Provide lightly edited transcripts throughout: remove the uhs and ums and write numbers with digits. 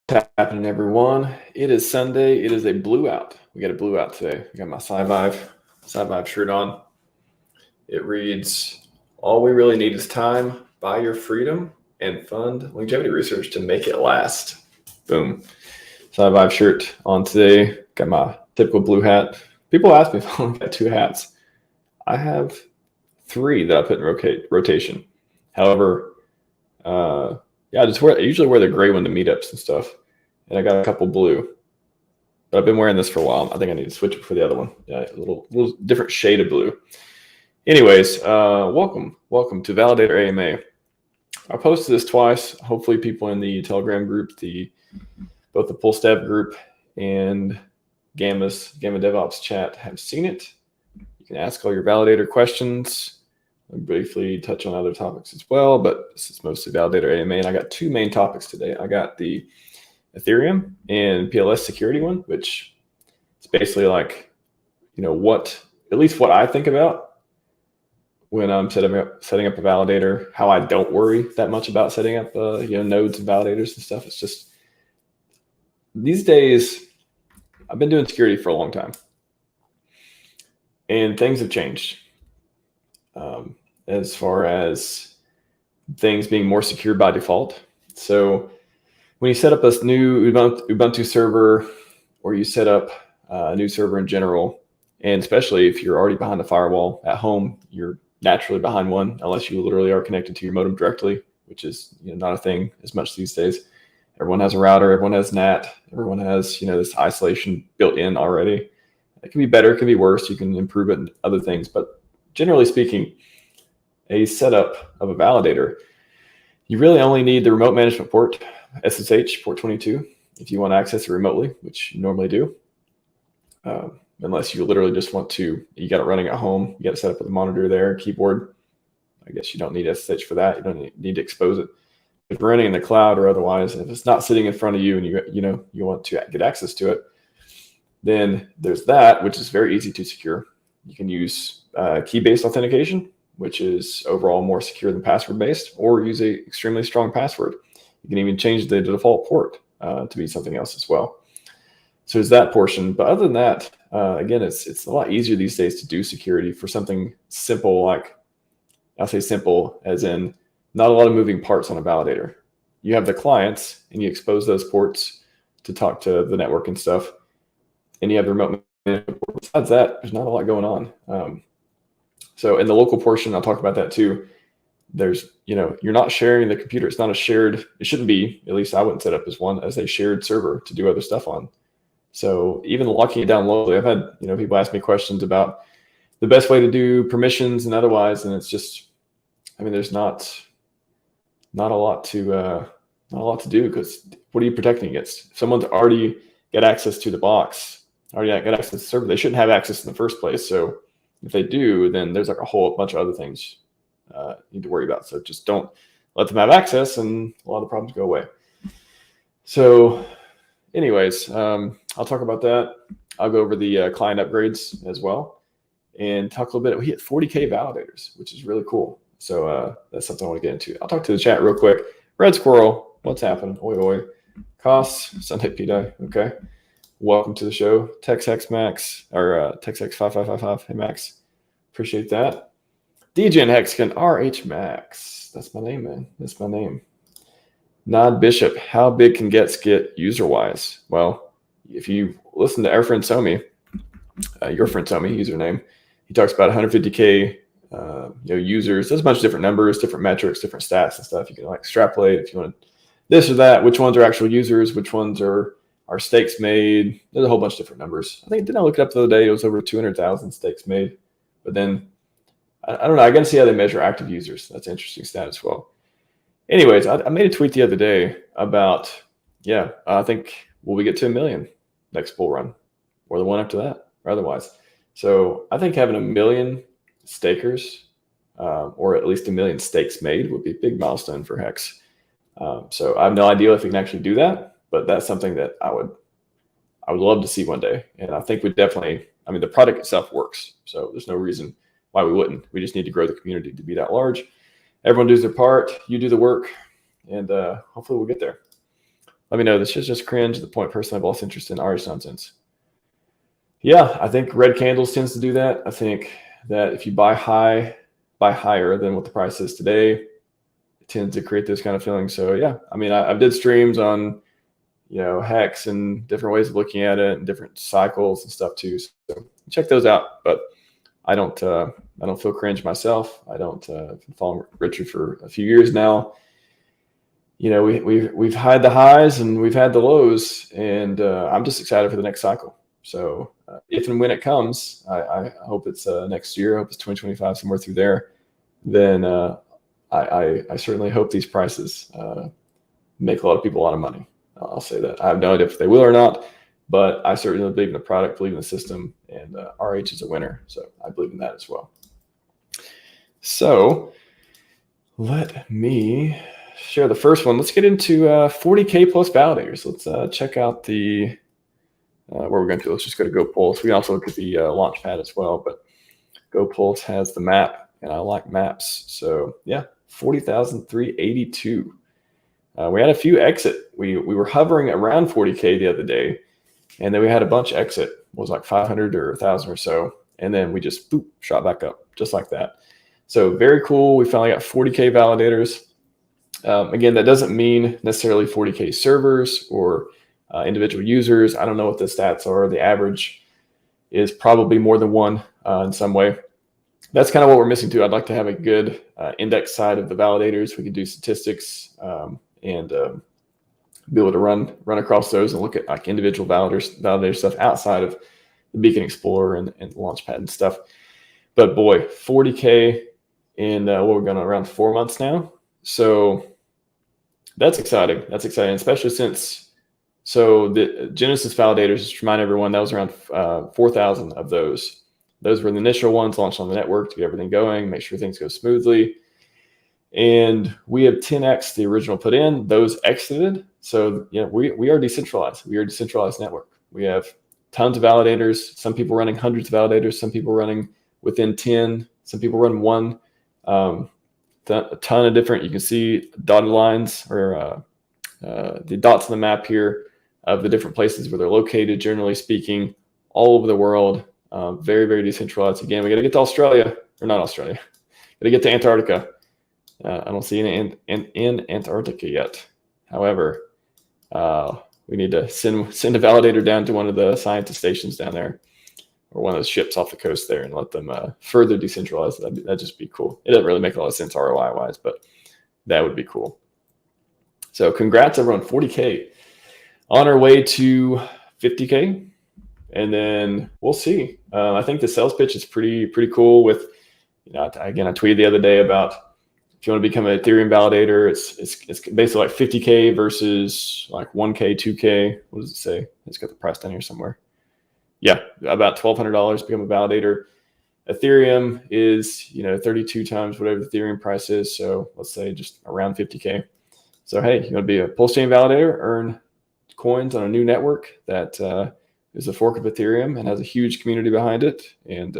What's happening, everyone? It is Sunday. It is a blue out. We got a blue out today. I got my Scivive shirt on. It reads, "All we really need is time, buy your freedom, and fund longevity research to make it last." Boom. Scivive shirt on today. Got my typical blue hat. People ask me if I only got two hats. I have three that I put in rotation. However, I usually wear the gray one to meetups and stuff. And I got a couple blue. But I've been wearing this for a while. I think I need to switch it for the other one. Yeah, a little different shade of blue. Anyways, welcome to Validator AMA. I posted this twice. Hopefully people in the Telegram group, both the PulseDev group and Gamma DevOps chat have seen it. You can ask all your Validator questions. I'll briefly touch on other topics as well, but this is mostly Validator AMA. And I got two main topics today. I got the Ethereum and PLS security one, which is basically like, at least what I think about when I'm setting up a validator, how I don't worry that much about setting up, nodes and validators and stuff. It's just these days, I've been doing security for a long time and things have changed. As far as things being more secure by default. So when you set up this new Ubuntu server, or you set up a new server in general, and especially if you're already behind the firewall at home, you're naturally behind one, unless you literally are connected to your modem directly, which is not a thing as much these days. Everyone has a router, everyone has NAT, everyone has this isolation built in already. It can be better, it can be worse. You can improve it and other things, but generally speaking, a setup of a validator, you really only need the remote management port, SSH port 22, if you want to access it remotely, which you normally do. Unless you literally just want to, you got it running at home, you got to set up with a monitor there, keyboard. I guess you don't need SSH for that. You don't need to expose it. If you're running in the cloud or otherwise, if it's not sitting in front of you and you want to get access to it, then there's that, which is very easy to secure. You can use key-based authentication, which is overall more secure than password-based, or use a extremely strong password. You can even change the default port to be something else as well. So there's that portion. But other than that, again, it's a lot easier these days to do security for something simple, like, I'll say simple as in not a lot of moving parts on a validator. You have the clients and you expose those ports to talk to the network and stuff. And you have the remote management port. Besides that, there's not a lot going on. So in the local portion, I'll talk about that too. There's, you're not sharing the computer. It's not a shared, it shouldn't be, at least I wouldn't set up as a shared server to do other stuff on. So even locking it down locally, I've had, people ask me questions about the best way to do permissions and otherwise. And it's just, there's not a lot to do, because what are you protecting against? If someone's already got access to the box, already got access to the server, they shouldn't have access in the first place. So if they do, then there's like a whole bunch of other things you need to worry about. So just don't let them have access and a lot of the problems go away. So anyways, I'll talk about that. I'll go over the client upgrades as well and talk a little bit. We hit 40K validators, which is really cool. So that's something I want to get into. I'll talk to the chat real quick. Red Squirrel, what's happening? Oi, oi. Costs, Sunday P-Die. Okay. Welcome to the show. TexHexMax, or TexX5555. Hey, Max. Appreciate that. DJ and Hexagon, RHMax. That's my name, man. That's my name. Nod Bishop, how big can Gets get user-wise? Well, if you listen to our friend Somi, your friend Somi, username, he talks about 150K users. There's a bunch of different numbers, different metrics, different stats and stuff. You can extrapolate if you want this or that, which ones are actual users, which ones are stakes made. There's a whole bunch of different numbers. Didn't I look it up the other day? It was over 200,000 stakes made. But then, I don't know. I got to see how they measure active users. That's an interesting stat as well. Anyways, I made a tweet the other day about, I think, will we get to 1 million next bull run or the one after that or otherwise. So I think having 1 million stakers or at least 1 million stakes made would be a big milestone for Hex. So I have no idea if we can actually do that. But that's something that I would love to see one day. And I think we definitely, the product itself works. So there's no reason why we wouldn't. We just need to grow the community to be that large. Everyone does their part. You do the work. And hopefully we'll get there. Let me know. This is just cringe. The point personally I've lost interest in RH nonsense. Yeah, I think red candles tends to do that. I think that if you buy higher than what the price is today, it tends to create this kind of feeling. So yeah, I mean, I did streams on, hex and different ways of looking at it and different cycles and stuff too. So check those out. But I don't feel cringe myself. I don't follow Richard for a few years now. We've had the highs and we've had the lows, and I'm just excited for the next cycle. So if and when it comes, I hope it's next year. I hope it's 2025, somewhere through there. Then I certainly hope these prices make a lot of people a lot of money. I'll say that. I have no idea if they will or not, but I certainly believe in the product, believe in the system, and RH is a winner. So I believe in that as well. So let me share the first one. Let's get into 40K plus validators. Let's check out the where we're going to. Let's just go to GoPulse. We can also look at the Launchpad as well, but GoPulse has the map, and I like maps. So yeah, 40,382. We had a few exit. We were hovering around 40K the other day, and then we had a bunch exit. It was like 500 or 1,000 or so, and then we just boop, shot back up just like that. So very cool. We finally got 40K validators. Again, that doesn't mean necessarily 40K servers or individual users. I don't know what the stats are. The average is probably more than one in some way. That's kind of what we're missing too. I'd like to have a good index side of the validators. We can do statistics and be able to run across those and look at like individual validator stuff outside of the Beacon Explorer and the Launchpad and stuff. But boy, 40K in what we're going on around 4 months now. So that's exciting. That's exciting, especially since the Genesis validators, just to remind everyone, that was around 4,000 of those. Those were the initial ones launched on the network to get everything going, make sure things go smoothly. And we have 10x the original put in. Those exited. So yeah, we are decentralized. We are a decentralized network. We have tons of validators. Some people running hundreds of validators. Some people running within 10. Some people run one. A ton of different. You can see dotted lines or the dots on the map here of the different places where they're located. Generally speaking, all over the world. Very, very decentralized. Again, we got to get to Australia, or not Australia. Got to get to Antarctica. I don't see any in Antarctica yet. However, we need to send a validator down to one of the scientist stations down there, or one of those ships off the coast there, and let them further decentralize. That'd just be cool. It doesn't really make a lot of sense ROI wise, but that would be cool. So congrats everyone, 40K. On our way to 50K. And then we'll see. I think the sales pitch is pretty cool. With, again, I tweeted the other day about if you want to become an Ethereum validator, it's basically like 50K versus like 1K, 2K. What does it say? It's got the price down here somewhere. Yeah, about $1,200 to become a validator. Ethereum is 32 times whatever the Ethereum price is. So let's say just around 50K. So hey, you want to be a PulseChain validator, earn coins on a new network that is a fork of Ethereum and has a huge community behind it, and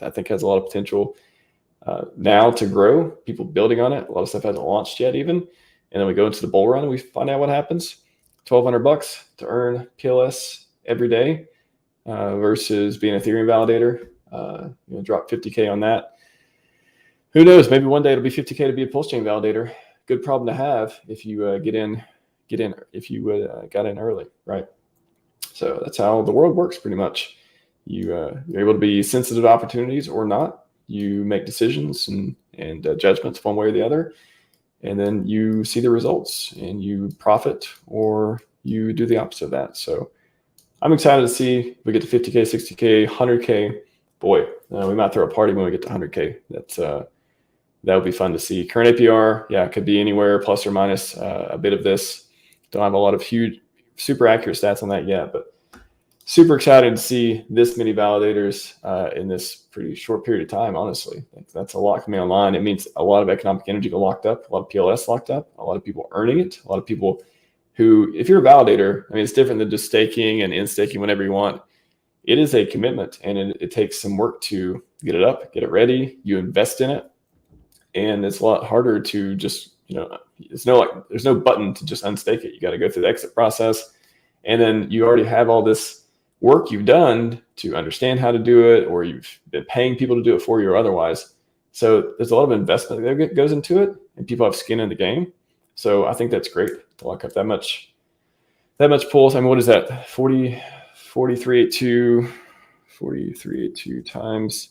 I think has a lot of potential now to grow. People building on it. A lot of stuff hasn't launched yet, even. And then we go into the bull run and we find out what happens. $1,200 to earn PLS every day versus being an Ethereum validator. Drop 50K on that. Who knows? Maybe one day it'll be 50K to be a PulseChain validator. Good problem to have if you get in. If you got in early, right? So that's how the world works pretty much. You're able to be sensitive to opportunities or not. You make decisions and judgments one way or the other, and then you see the results and you profit or you do the opposite of that. So I'm excited to see if we get to 50K, 60K, 100K. Boy, we might throw a party when we get to 100K. That would be fun to see. Current APR, yeah, it could be anywhere plus or minus a bit of this. Don't have a lot of huge, super accurate stats on that yet, but super excited to see this many validators in this pretty short period of time, honestly. That's a lot coming online. It means a lot of economic energy got locked up, a lot of PLS locked up, a lot of people earning it, a lot of people who, if you're a validator, I mean, it's different than just staking and in staking whenever you want. It is a commitment, and it takes some work to get it up, get it ready. You invest in it, and it's a lot harder to just there's no button to just unstake it. You got to go through the exit process, and then you already have all this work you've done to understand how to do it, or you've been paying people to do it for you or otherwise. So there's a lot of investment that goes into it, and people have skin in the game. So I think that's great to lock up that much pulse. I mean, what is that? 4382 times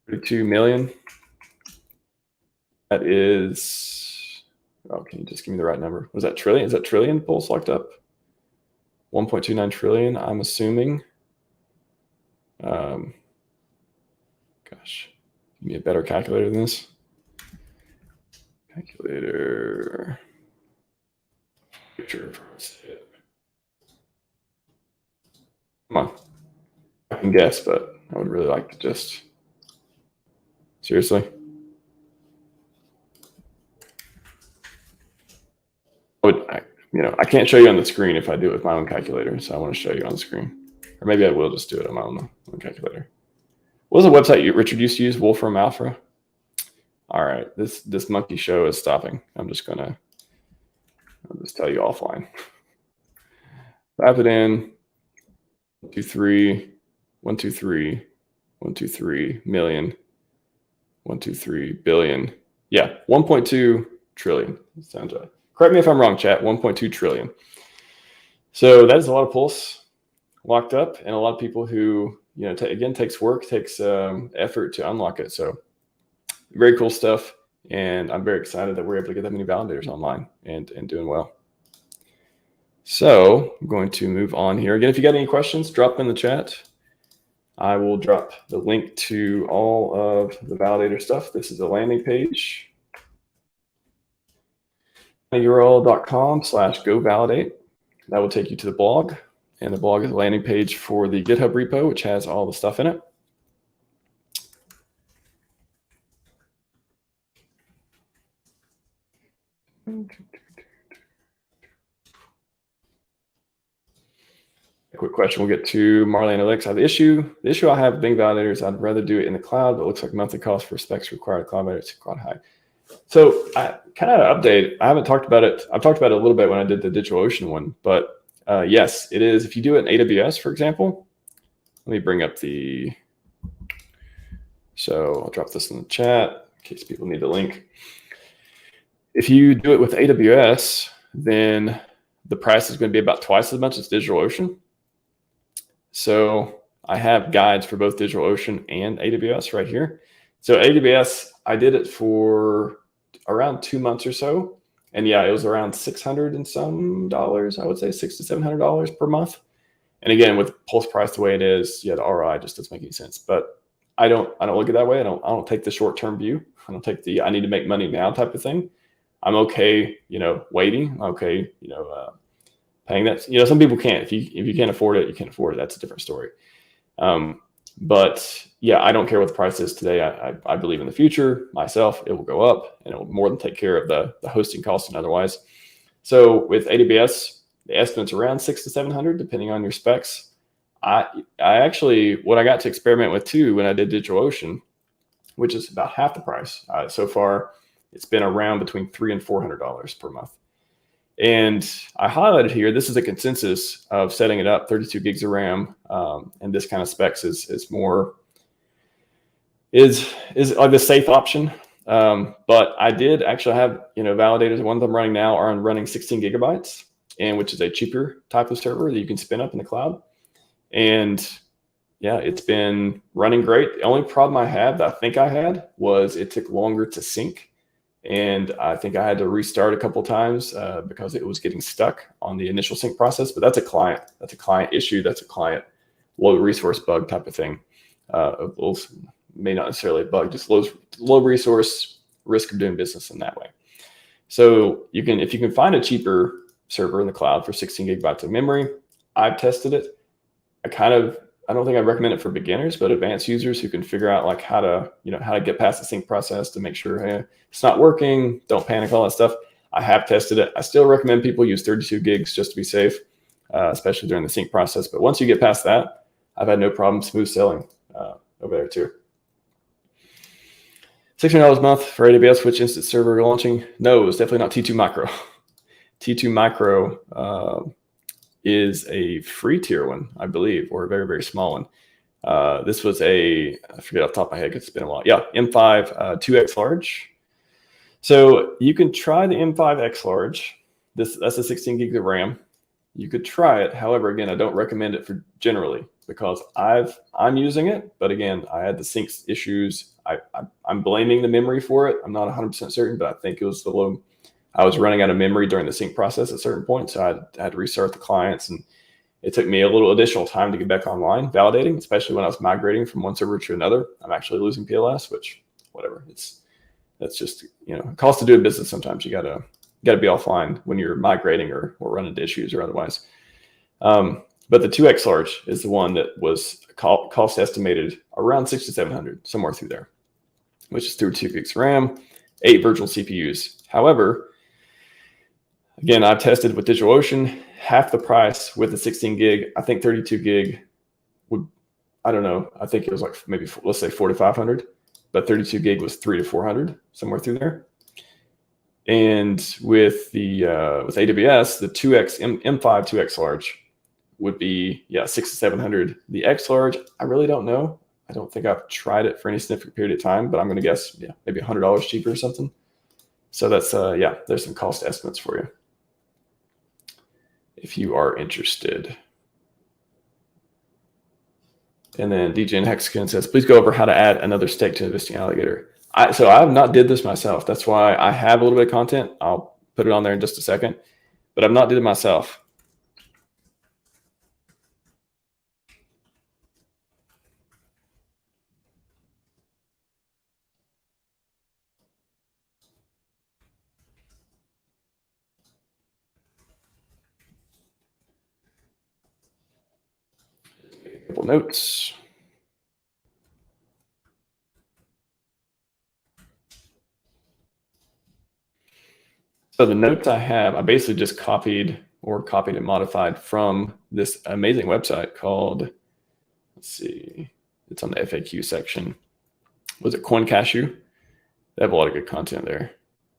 32 million. That is, oh, can you just give me the right number? Was that trillion? Is that trillion pulse locked up? 1.29 trillion, I'm assuming. Gosh, give me a better calculator than this. Calculator. Picture. Come on. I can guess, but I would really like to just. Seriously? I can't show you on the screen if I do it with my own calculator, so I want to show you on the screen. Or maybe I will just do it on my own calculator. What was the website Richard used to use? Wolfram Alpha? All right, this monkey show is stopping. I'll just tell you offline. Type it in. 123, 123, 123 million, 123 billion. Yeah, 1.2 trillion. Sounds right. Correct me if I'm wrong, chat. 1.2 trillion. So that is a lot of pulse locked up, and a lot of people who, again, takes work, takes effort to unlock it. So very cool stuff. And I'm very excited that we're able to get that many validators online and doing well. So I'm going to move on here. Again, if you got any questions, drop them in the chat. I will drop the link to all of the validator stuff. This is a landing page. url.com/govalidate. That will take you to the blog, and the blog is a landing page for the GitHub repo, which has all the stuff in it. A quick question we'll get to. Marley Analytics. The issue I have with Bing validators, I'd rather do it in the cloud, but it looks like monthly cost for specs required cloud validators is quite high. So I kind of update. I haven't talked about it. I've talked about it a little bit when I did the DigitalOcean one, but yes, it is. If you do it in AWS, for example, let me bring up so I'll drop this in the chat in case people need the link. If you do it with AWS, then the price is going to be about twice as much as DigitalOcean. So I have guides for both DigitalOcean and AWS right here. So AWS, I did it for around 2 months or so. And yeah, it was around $600 and some dollars, I would say $600 to $700 per month. And again, with Pulse price the way it is, yeah, the ROI just doesn't make any sense. But I don't look at it that way. I don't take the short-term view. I don't take the I need to make money now type of thing. I'm okay, waiting. I'm okay, paying that. Some people can't. If you can't afford it, you can't afford it. That's a different story. But yeah, I don't care what the price is today. I believe in the future myself, it will go up, and it will more than take care of the hosting costs and otherwise. So with AWS, the estimate's around $600 to $700, depending on your specs. I actually, what I got to experiment with too, when I did DigitalOcean, which is about half the price. So far, it's been around between $300 and $400 per month. And I highlighted here, this is a consensus of setting it up, 32 gigs of RAM, and this kind of specs is like the safe option. But I did actually have, validators. One of them running now are running 16 gigabytes, and which is a cheaper type of server that you can spin up in the cloud. And yeah, it's been running great. The only problem I had that I think I had was it took longer to sync. And I think I had to restart a couple of times because it was getting stuck on the initial sync process. But that's a client issue. That's a client low resource bug type of thing. May not necessarily a bug, just low resource risk of doing business in that way. So if you can find a cheaper server in the cloud for 16 gigabytes of memory, I've tested it. I don't think I'd recommend it for beginners, but advanced users who can figure out like how to get past the sync process to make sure, hey, it's not working, don't panic, all that stuff. I have tested it. I still recommend people use 32 gigs just to be safe, especially during the sync process. But once you get past that, I've had no problem smooth sailing over there too. $600 a month for AWS, which instant server launching? No, it's definitely not T2 Micro. T2 Micro is a free tier one, I believe, or a very, very small one. This was I forget off the top of my head because it's been a while. Yeah, M5 2X large. So you can try the M5 X large. That's a 16 gigs of RAM. You could try it. However, again, I don't recommend it for generally because I'm using it, but again, I had the sync issues. I'm blaming the memory for it. I'm not 100% certain, but I think it was the low. I was running out of memory during the sync process at a certain point, so I had to restart the clients, and it took me a little additional time to get back online validating, especially when I was migrating from one server to another. I'm actually losing PLS, which whatever. That's just, it costs to do a business. Sometimes you gotta be offline when you're migrating or run into issues or otherwise. But the 2X large is the one that was cost estimated around 600 to 700, somewhere through there, which is through 2 gigs RAM, 8 virtual CPUs. However, again, I've tested with DigitalOcean, half the price with the 16 gig. I think 32 gig would, I don't know. I think it was like maybe, let's say 4,500, but 32 gig was 300 to 400, somewhere through there. And with with AWS, the 2X M5 2X large would be 600 to 700. The X large, I really don't know. I don't think I've tried it for any significant period of time, but I'm going to guess maybe $100 cheaper or something. So that's there's some cost estimates for you if you are interested. And then DJ Hexagon says, please go over how to add another stake to Investing Alligator. So I have not did this myself. That's why I have a little bit of content. I'll put it on there in just a second, but I've not did it myself. A couple notes. So the notes I have, I basically just copied and modified from this amazing website called, let's see, it's on the FAQ section. Was it Coin Cashew? They have a lot of good content there.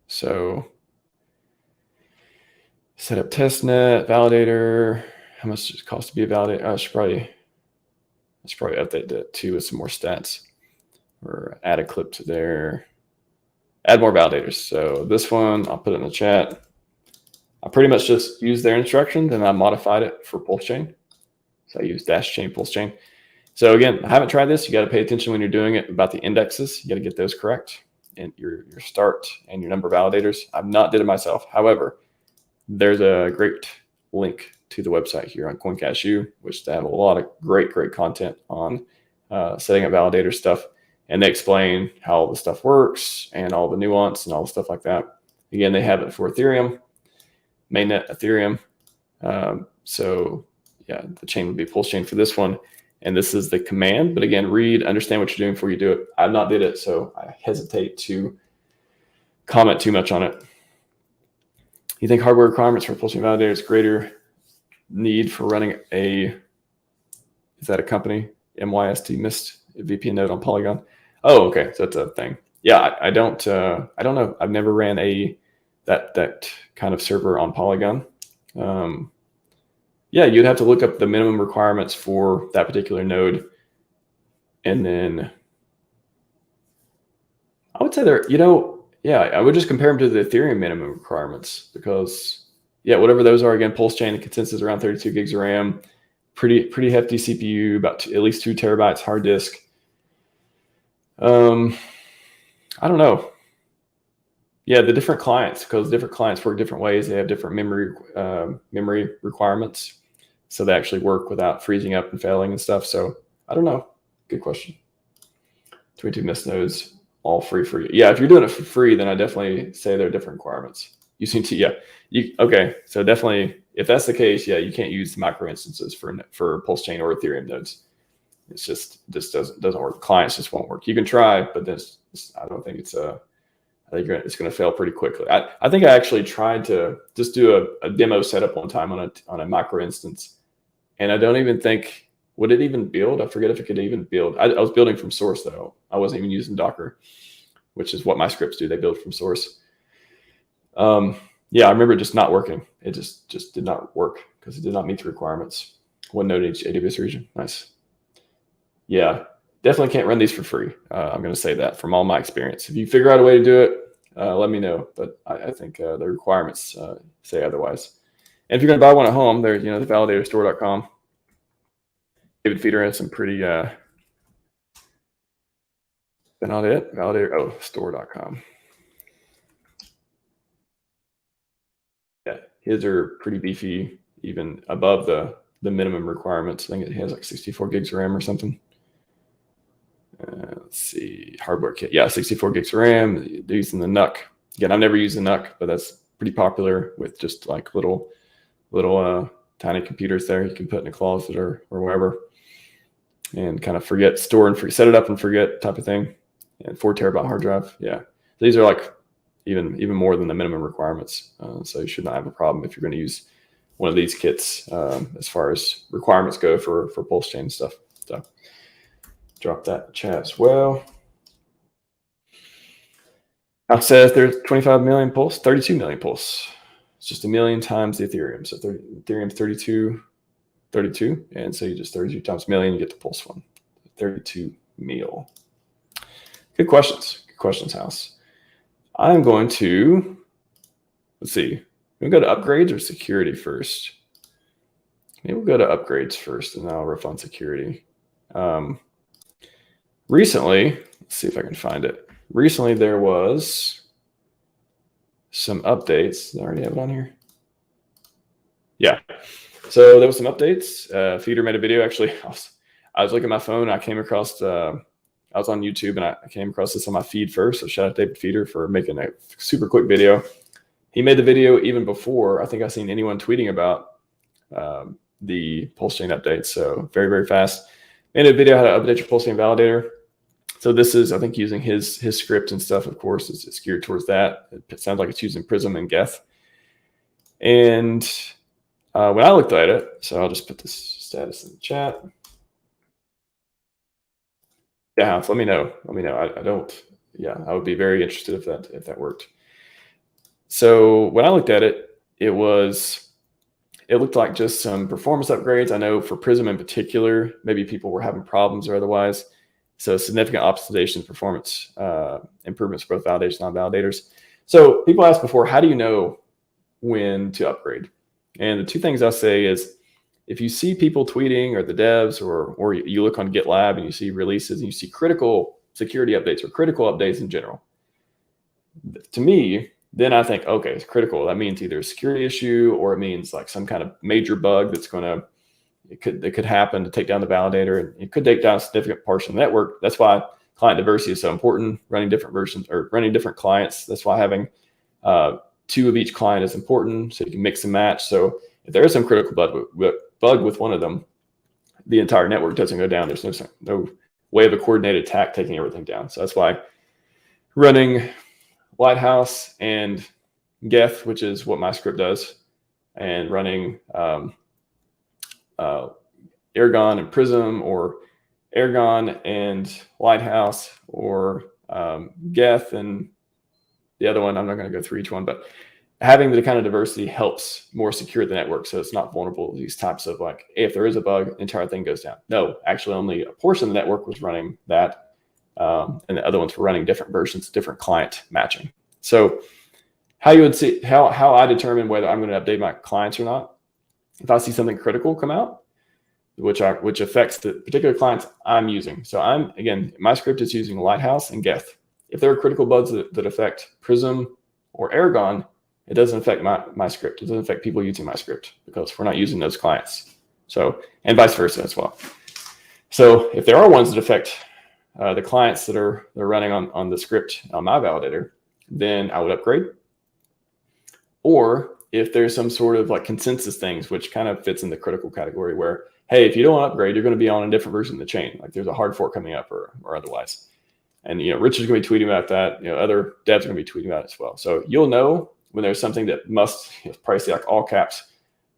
So set up testnet, validator. How much does it cost to be a validator? I should probably update that too with some more stats, or add a clip to there. Add more validators. So this one, I'll put it in the chat. I pretty much just used their instructions and I modified it for PulseChain. So I use -chain PulseChain. So again, I haven't tried this. You got to pay attention when you're doing it about the indexes. You got to get those correct, and your start and your number of validators. I've not did it myself. However, there's a great link to the website here on CoinCashew, which they have a lot of great content on setting up validator stuff. And they explain how all the stuff works and all the nuance and all the stuff like that. Again, they have it for Ethereum, mainnet Ethereum. So yeah, the chain would be PulseChain for this one. And this is the command. But again, understand what you're doing before you do it. I've not did it, so I hesitate to comment too much on it. You think hardware requirements for PulseChain validators greater need for running is that a company? MYST missed a VPN node on Polygon. Oh, okay. So that's a thing. Yeah, I don't know. I've never ran that kind of server on Polygon. Yeah, you'd have to look up the minimum requirements for that particular node. And then I would say I would just compare them to the Ethereum minimum requirements because whatever those are, again, PulseChain, the consensus around 32 gigs of RAM, pretty hefty CPU, about at least 2 terabytes hard disk. I don't know. Yeah, the different clients, because different clients work different ways. They have different memory requirements. So they actually work without freezing up and failing and stuff. So I don't know. Good question. 22 missed nodes, all free for you. Yeah, if you're doing it for free, then I definitely say there are different requirements. You seem to, okay. So definitely, if that's the case, you can't use micro instances for PulseChain or Ethereum nodes. It's just doesn't work. Clients just won't work. You can try, but I don't think it's I think it's going to fail pretty quickly. I think I actually tried to just do a demo setup one time on a micro instance, and I don't even think would it even build. I forget if it could even build. I was building from source though. I wasn't even using Docker, which is what my scripts do. They build from source. Yeah, I remember it just not working. It just did not work because it did not meet the requirements. One node in each AWS region. Nice. Yeah, definitely can't run these for free. I'm going to say that from all my experience. If you figure out a way to do it, let me know. But I think the requirements say otherwise. And if you're going to buy one at home, there's the validatorstore.com. David Feeder has some pretty. Is that not it? Validator. store.com. Yeah, his are pretty beefy, even above the minimum requirements. I think it has like 64 gigs of RAM or something. Let's see, hardware kit. Yeah, 64 gigs of RAM. They're using the NUC. Again, I've never used the NUC, but that's pretty popular with just like little tiny computers there you can put in a closet or wherever, and kind of store and set it up and forget type of thing. And 4 terabyte hard drive. Yeah, these are like even more than the minimum requirements. So you should not have a problem if you're going to use one of these kits as far as requirements go for PulseChain stuff. So drop that in the chat as well. Now says there's 25 million Pulse, 32 million Pulse. It's just a million times the Ethereum. So Ethereum's 32, and so you just 32 times a million, you get the Pulse one. 32 mil. Good questions, House. I'm going to, let's see, we'll go to upgrades or security first. Maybe we'll go to upgrades first, and then I'll riff on security. Recently, let's see if I can find it. Recently, there was some updates. Did I already have it on here? Yeah. So there was some updates. Feeder made a video. Actually, I was looking at my phone. I came across, I was on YouTube, and I came across this on my feed first. So shout out to David Feeder for making a super quick video. He made the video even before I think I've seen anyone tweeting about the PulseChain update. So very, very fast. Made a video how to update your PulseChain validator. So this is, I think, using his script and stuff, of course, it's geared towards that. It sounds like it's using Prism and Geth. And when I looked at it, so I'll just put this status in the chat. Yeah, so let me know. I don't, yeah, I would be very interested if that worked. So when I looked at it, it looked like just some performance upgrades. I know for Prism in particular, maybe people were having problems or otherwise. So significant optimization performance improvements for both validation and non-validators. So people asked before, how do you know when to upgrade? And the two things I'll say is, if you see people tweeting or the devs, or you look on GitLab and you see releases and you see critical security updates or critical updates in general, to me, then I think, okay, it's critical. That means either a security issue or it means like some kind of major bug that's it could happen to take down the validator, and it could take down a significant portion of the network. That's why client diversity is so important. Running different versions or running different clients. That's why having 2 of each client is important, so you can mix and match. So if there is some critical bug with one of them, the entire network doesn't go down. There's no way of a coordinated attack taking everything down. So that's why running Lighthouse and Geth, which is what my script does, and running Ergon and Prism, or Ergon and Lighthouse, or Geth and the other one. I'm not going to go through each one, but having the kind of diversity helps more secure the network, so it's not vulnerable to these types of like, hey, if there is a bug, the entire thing goes down. No, actually only a portion of the network was running that, and the other ones were running different versions, different client matching. So how you would see how I determine whether I'm going to update my clients or not, if I see something critical come out, which affects the particular clients I'm using. So again, my script is using Lighthouse and Geth. If there are critical bugs that affect Prism or Ergon, it doesn't affect my script. It doesn't affect people using my script because we're not using those clients. So, and vice versa as well. So if there are ones that affect the clients that are running on the script on my validator, then I would upgrade. Or if there's some sort of like consensus things, which kind of fits in the critical category where, hey, if you don't upgrade, you're going to be on a different version of the chain. Like there's a hard fork coming up or otherwise. And, Rich is going to be tweeting about that. Other devs are going to be tweeting about it as well. So you'll know when there's something that must, pricey, like all caps,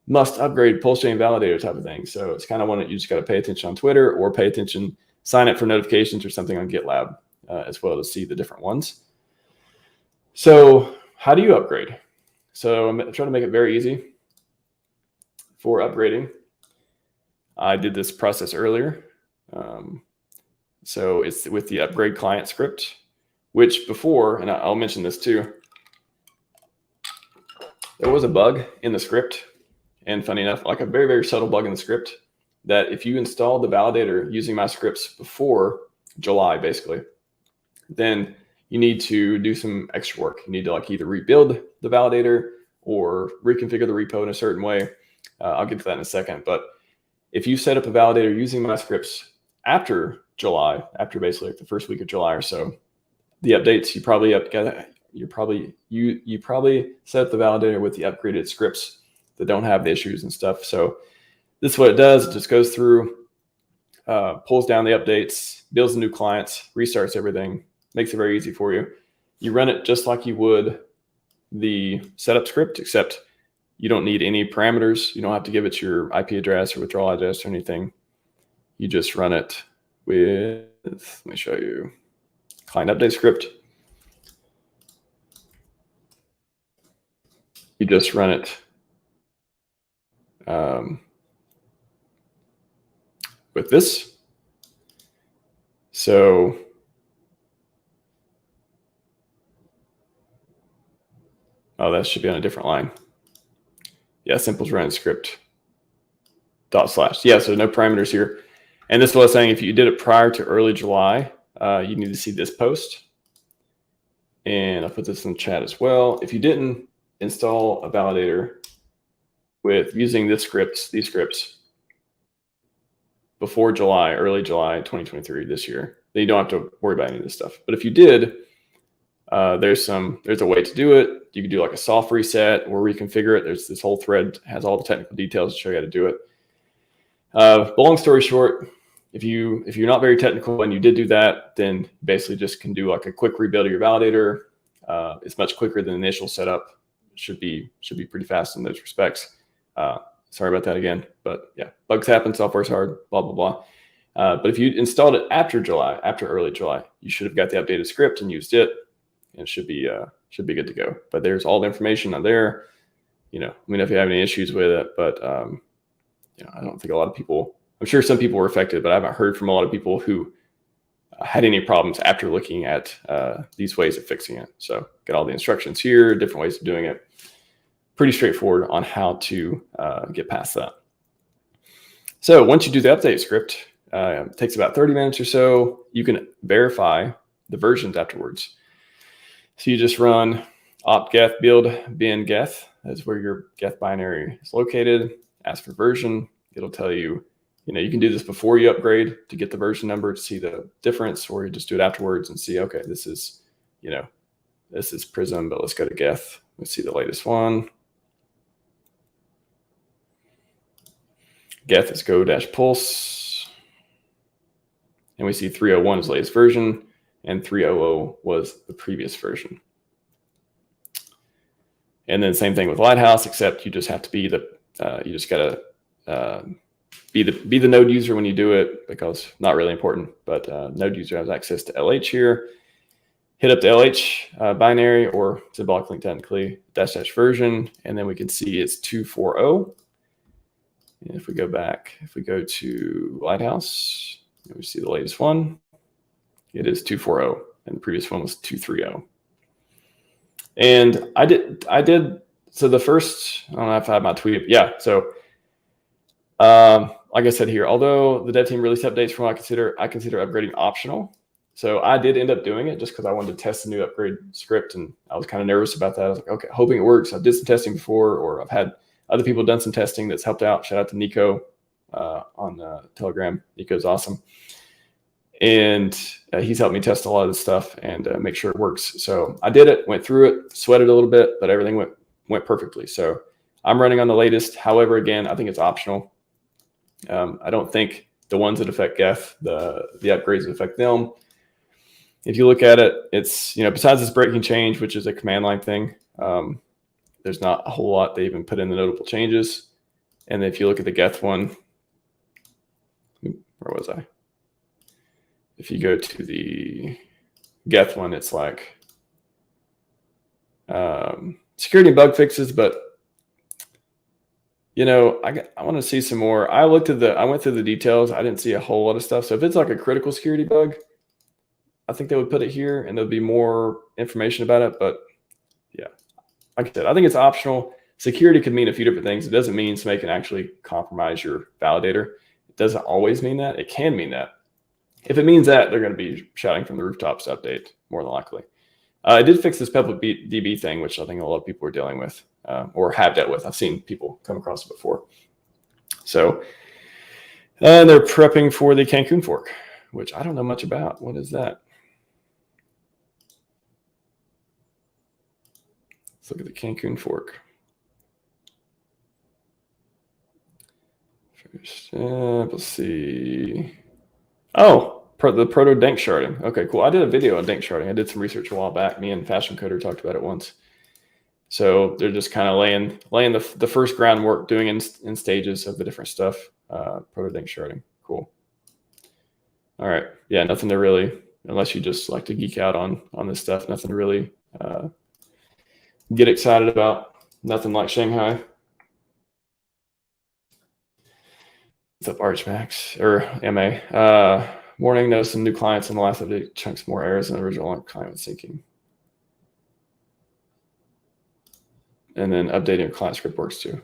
must upgrade PulseChain validator type of thing. So it's kind of one that you just got to pay attention on Twitter, or pay attention, sign up for notifications or something on GitLab as well to see the different ones. So how do you upgrade? So I'm trying to make it very easy for upgrading. I did this process earlier. So it's with the upgrade client script, which before, and I'll mention this too, there was a bug in the script. And funny enough, like a very, very subtle bug in the script, that if you install the validator using my scripts before July, basically, then you need to do some extra work. You need to like either rebuild the validator or reconfigure the repo in a certain way. I'll get to that in a second. But if you set up a validator using my scripts after July, after basically like the first week of July or so, the updates you probably set up the validator with the upgraded scripts that don't have the issues and stuff. So this is what it does. It just goes through, pulls down the updates, builds the new clients, restarts everything, makes it very easy for you. You run it just like you would the setup script, except you don't need any parameters. You don't have to give it your IP address or withdrawal address or anything. You just run it with, let me show you, client update script. You just run it with this. So that should be on a different line. Yeah, simple's running script / Yeah, so no parameters here. And this is what I was saying, if you did it prior to early July, you need to see this post. And I'll put this in the chat as well. If you didn't install a validator with using these scripts before July, early July 2023 this year, then you don't have to worry about any of this stuff. But if you did, there's a way to do it. You can do like a soft reset or reconfigure it. There's this whole thread has all the technical details to show you how to do it. But long story short, if you're not very technical and you did do that, then basically just can do like a quick rebuild of your validator. It's much quicker than the initial setup. Should be pretty fast in those respects. Sorry about that again, but yeah, bugs happen, software's hard, blah, blah, blah. But if you installed it after early July, you should have got the updated script and used it, and it should be good to go. But there's all the information on there. Let me know if you have any issues with it, but I don't think a lot of people, I'm sure some people were affected, but I haven't heard from a lot of people who had any problems after looking at these ways of fixing it. So got all the instructions here, different ways of doing it. Pretty straightforward on how to get past that. So once you do the update script, it takes about 30 minutes or so. You can verify the versions afterwards. So you just run opt-geth build bin geth. That's where your geth binary is located. Ask for version. It'll tell you, you can do this before you upgrade to get the version number to see the difference, or you just do it afterwards and see, okay, this is Prism, but let's go to geth. Let's see the latest one. Geth is go-pulse. And we see 301 is the latest version, and 300 was the previous version. And then same thing with Lighthouse, except you just have to be you just gotta be the node user when you do it, because not really important, but node user has access to LH here. Hit up the LH binary, or symbolic link technically, -- version, and then we can see it's 240. And if we go back, if we go to Lighthouse, we see the latest one. It is 240, and the previous one was 230. And I did. So the first, I don't know if I have my tweet. Yeah. So, like I said here, although the dev team released updates from what I consider upgrading optional. So I did end up doing it just because I wanted to test the new upgrade script, and I was kind of nervous about that. I was like, okay, hoping it works. I did some testing before, or I've had other people done some testing that's helped out. Shout out to Nico on Telegram. Nico's awesome. And he's helped me test a lot of this stuff and make sure it works. So I did it, went through it, sweated a little bit, but everything went perfectly. So I'm running on the latest. However, again, I think it's optional. I don't think the ones that affect geth, the upgrades that affect them. If you look at it, it's, besides this breaking change, which is a command line thing, there's not a whole lot they even put in the notable changes. And if you look at the geth one, where was I? If you go to the geth one, it's like security bug fixes, but you know, I want to see some more. I went through the details. I didn't see a whole lot of stuff. So if it's like a critical security bug, I think they would put it here and there'll be more information about it. But yeah, like I said, I think it's optional. Security could mean a few different things. It doesn't mean somebody can actually compromise your validator. It doesn't always mean that. It can mean that. If it means that, they're going to be shouting from the rooftops to update, more than likely. I did fix this public DB thing, which I think a lot of people are dealing with or have dealt with. I've seen people come across it before. So, and they're prepping for the Cancun fork, which I don't know much about. What is that? Let's look at the Cancun fork. First step, let's see. Oh, the proto dank sharding. Okay, cool. I did a video on dank sharding. I did some research a while back. Me and Fashion Coder talked about it once. So they're just kind of laying the first groundwork, doing in stages of the different stuff. Proto dank sharding. Cool. All right. Yeah, nothing to really, unless you just like to geek out on this stuff, nothing to really get excited about. Nothing like Shanghai. What's up, RHMax or MA? Warning, notice some new clients in the last update chunks more errors than the original client was syncing. And then updating your client script works too.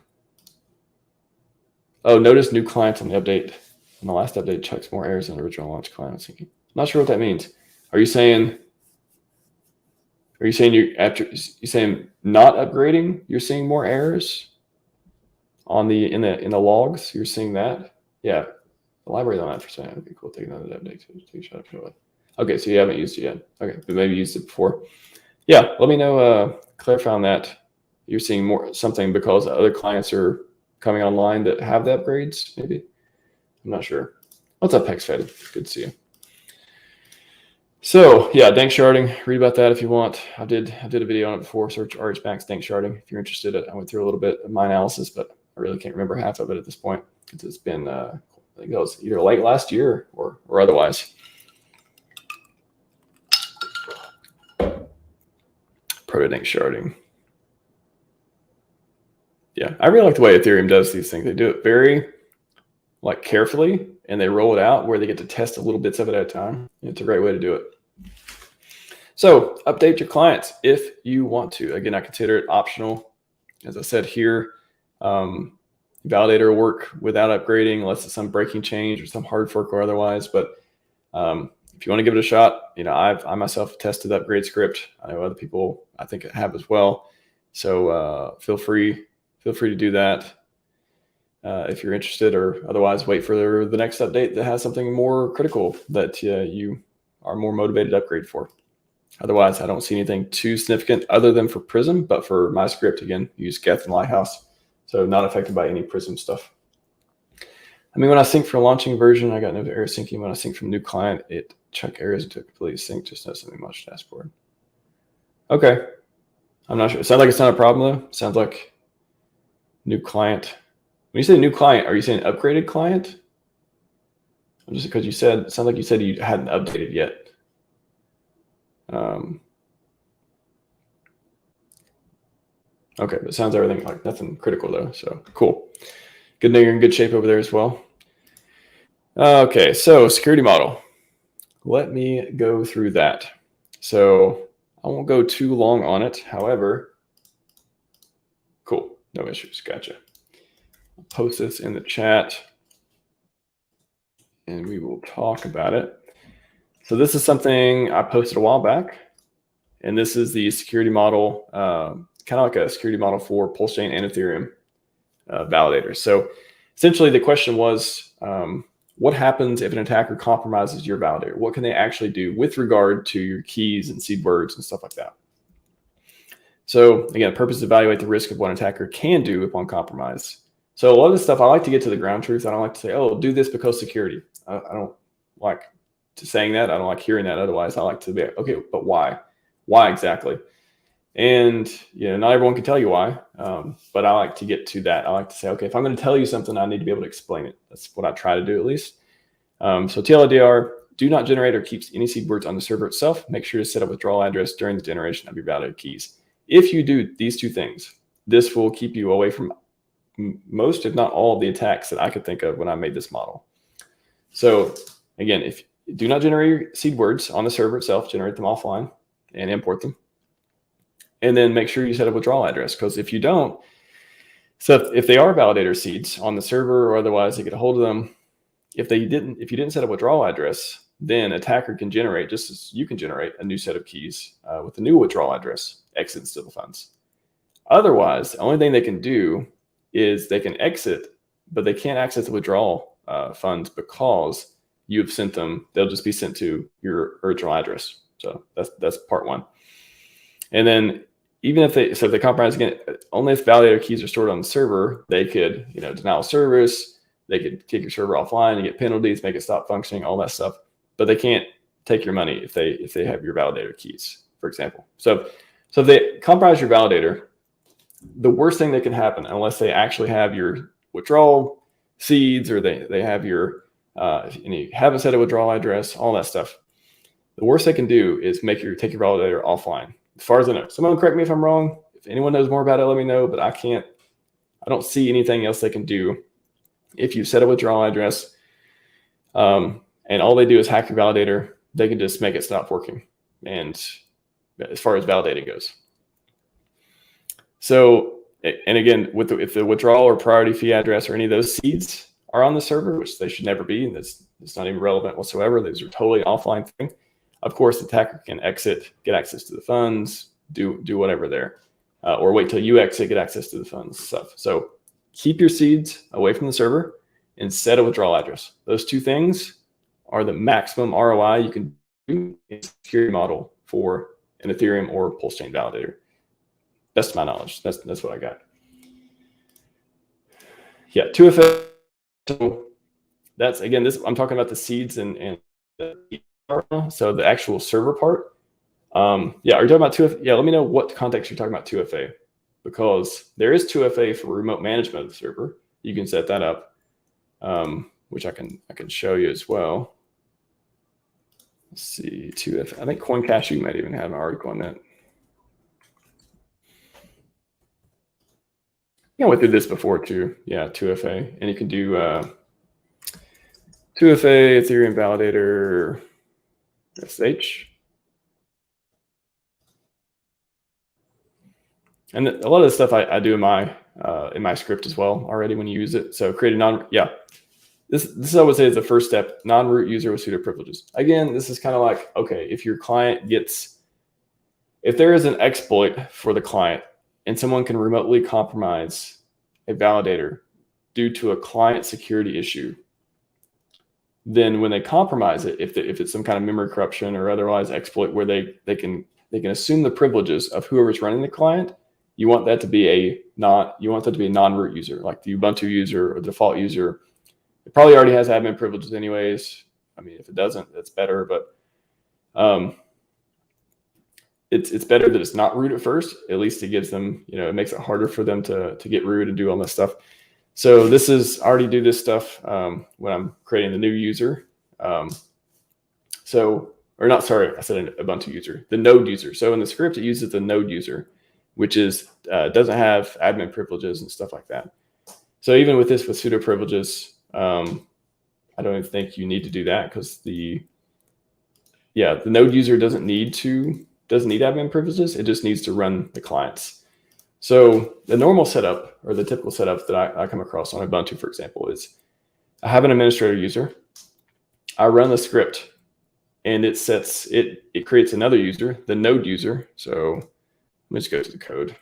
Oh, notice new clients on the update. In the last update chunks more errors than the original launch client was syncing. Not sure what that means. Are you saying you're saying not upgrading, you're seeing more errors on in the logs? You're seeing that? Yeah. Elaborate on that for a second. Okay, cool. Take another update. Take a shot of it. Okay, so you haven't used it yet. Okay, but maybe used it before. Yeah, let me know. Clarify on that. You're seeing something because other clients are coming online that have the upgrades. Maybe I'm not sure. What's up, HexFed? Good to see you. So yeah, dank sharding. Read about that if you want. I did a video on it before. Search RHMax dank sharding if you're interested. I went through a little bit of my analysis, but I really can't remember half of it at this point. It's been I think it was either late last year or otherwise. Proto dank sharding. Yeah, I really like the way Ethereum does these things. They do it very carefully, and they roll it out where they get to test a little bits of it at a time. It's a great way to do it. So update your clients if you want to. Again, I consider it optional. As I said here, Validator will work without upgrading unless it's some breaking change or some hard fork or otherwise. But if you want to give it a shot, you know, I myself tested the upgrade script. I know other people I think have as well. So feel free to do that if you're interested, or otherwise wait for the next update that has something more critical that you are more motivated to upgrade for. Otherwise, I don't see anything too significant other than for Prism, but for my script, again, use Geth and Lighthouse. So not affected by any Prism stuff. I mean, when I sync for a launching version, I got no error syncing. When I sync from new client, it check errors until completely sync. Just know something much dashboard. Okay. I'm not sure. It sounds like it's not a problem though. It sounds like new client. When you say new client, are you saying upgraded client? Just because it sounds like you said you hadn't updated yet. Okay, but it sounds everything like nothing critical though. So cool. Good to know you're in good shape over there as well. Okay, so security model. Let me go through that. So I won't go too long on it. However, cool, no issues. Gotcha. I'll post this in the chat and we will talk about it. So this is something I posted a while back, and this is the security model, kind of like a security model for PulseChain and Ethereum validators. So essentially the question was, what happens if an attacker compromises your validator? What can they actually do with regard to your keys and seed words and stuff like that? So again, the purpose is to evaluate the risk of what an attacker can do upon compromise. So a lot of this stuff, I like to get to the ground truth. I don't like to say, oh, do this because security. I don't like saying that. I don't like hearing that. Otherwise, I like to be, okay, but why? Why exactly? And, you know, not everyone can tell you why, but I like to get to that. I like to say, okay, if I'm going to tell you something, I need to be able to explain it. That's what I try to do at least. So TLDR, do not generate or keep any seed words on the server itself. Make sure to set up withdrawal address during the generation of your validated keys. If you do these two things, this will keep you away from most, if not all, of the attacks that I could think of when I made this model. So again, if you do not generate your seed words on the server itself, generate them offline and import them. And then make sure you set a withdrawal address, because if you don't, so if they are validator seeds on the server or otherwise they get a hold of them, if you didn't set a withdrawal address, then attacker can generate, just as you can generate, a new set of keys with a new withdrawal address, exit to the funds. Otherwise, the only thing they can do is they can exit, but they can't access the withdrawal funds because you've sent them. They'll just be sent to your original address. So that's part one. And then even if they compromise again, only if validator keys are stored on the server, they could, denial of service. They could kick your server offline and get penalties, make it stop functioning, all that stuff. But they can't take your money if they have your validator keys, for example. So if they compromise your validator, the worst thing that can happen, unless they actually have your withdrawal seeds or they have your and you haven't set a withdrawal address, all that stuff, the worst they can do is take your validator offline. As far as I know, someone correct me if I'm wrong. If anyone knows more about it, let me know. But I don't see anything else they can do if you set a withdrawal address. And all they do is hack your validator. They can just make it stop working. And as far as validating goes. So, and again, if the withdrawal or priority fee address or any of those seeds are on the server, which they should never be, and it's not even relevant whatsoever, those are totally offline thing. Of course, the attacker can exit, get access to the funds, do whatever there, or wait till you exit, get access to the funds stuff. So keep your seeds away from the server and set a withdrawal address. Those two things are the maximum ROI you can do in a security model for an Ethereum or PulseChain validator. Best of my knowledge. That's what I got. Yeah, 2FA. So that's, again, I'm talking about the seeds and so the actual server part. Yeah, are you talking about 2FA? Yeah, let me know what context you're talking about 2FA, because there is 2FA for remote management of the server. You can set that up, which I can show you as well. Let's see, 2FA. I think CoinCash might even have an article on that. Yeah, I went through this before too. Yeah, 2FA, and you can do 2FA Ethereum validator SH. And a lot of the stuff I do in my script as well already when you use it. So create a this I would say is the first step, non-root user with pseudo privileges. Again, this is kind of like, okay, if your client if there is an exploit for the client and someone can remotely compromise a validator due to a client security issue, then when they compromise it, if it's some kind of memory corruption or otherwise exploit where they can assume the privileges of whoever's running the client, you want that to be a non-root user, like the Ubuntu user or default user. It probably already has admin privileges anyways. I mean, if it doesn't, that's better, but it's better that it's not root at first. At least it gives them, it makes it harder for them to get root and do all that stuff. So this is, I already do this stuff when I'm creating the new user. I said an Ubuntu user, the node user. So in the script, it uses the node user, which doesn't have admin privileges and stuff like that. So even with this, with pseudo privileges, I don't even think you need to do that, because the node user doesn't need admin privileges. It just needs to run the clients. So the normal setup, or the typical setup that I come across on Ubuntu, for example, is I have an administrator user. I run the script, and it creates another user, the node user. So let me just go to the code.